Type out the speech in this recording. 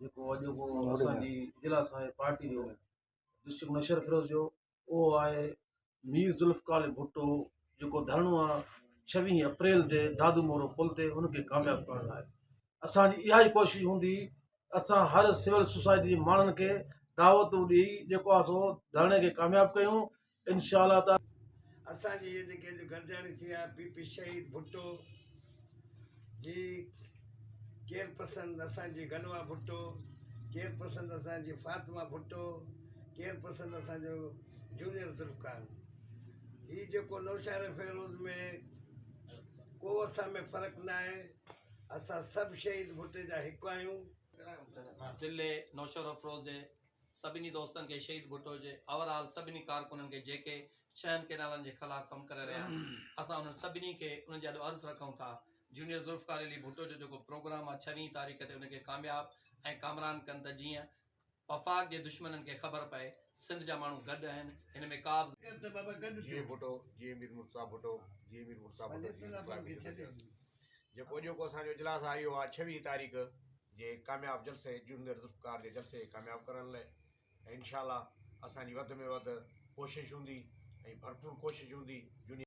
जेको अॼोको असांजी इजलास आहे पार्टी जो डिस्ट्रिक्ट नशर फिरोज़ जो, उहो आहे मीर ज़ुल्फ़कार अली भुट्टो जेको धरणो आहे 26 अप्रैल ते दादू मोरो पुल ते हुनखे कामयाबु करण लाइ। असांजी इहा ई कोशिशि हूंदी, असां हर सिविल सोसाइटी जे माण्हुनि खे दावतूं ॾेई जेको आहे सो धरणे खे कामयाबु कयूं इनशा अल्लाह ताला। असांजी इहे जेके गॾिजाणी थी आहे पीपी शहीद भुट्टो जी केरपसंद असांजी गनवा भुट्टो, केरपसंद असांजी फातिमा भुट्टो, केरपसंद असांजो जूनियर ज़ुल्फ़कार। हीउ जेको नौशहर फेरोज़ में को असां में फ़र्क़ु न आहे, असां सभु शहीद भुट्टे जा हिकु आहियूं। ज़िले नौशहर अफरोज़ जे सभिनी दोस्तनि खे शहीद भुट्टो जे ओवरऑल सभिनी कारकुननि खे जेके 6 केनालनि जे ख़िलाफ़ कमु करे रहिया असां उन्हनि सभिनी खे उन्हनि जा अर्ज़ु रखूं था जूनियर ज़ुल्फ़कार अली भुट्टो जो जेको प्रोग्राम आहे 6 तारीख़ ते उनखे कामयाबु ऐं कामरान कनि त जीअं वफ़ाक़ जे दुश्मननि खे ख़बर पए सिंध जा माण्हू गॾु आहिनि, हिन में का जी भुट्टो जी मीर मुर्तज़ा भुट्टो जी मीर मुर्तज़ा भुट्टो जेको अॼोको असांजो इजलास आहे इहो आहे 26 तारीख़ जे कामयाबु जलसे जूनियर ज़ुल्फ़कार जे जलसे कामयाबु करण लाइ। ऐं इंशा अल्लाह असांजी वधि में वधि कोशिशि हूंदी ऐं भरपूर कोशिशि हूंदी।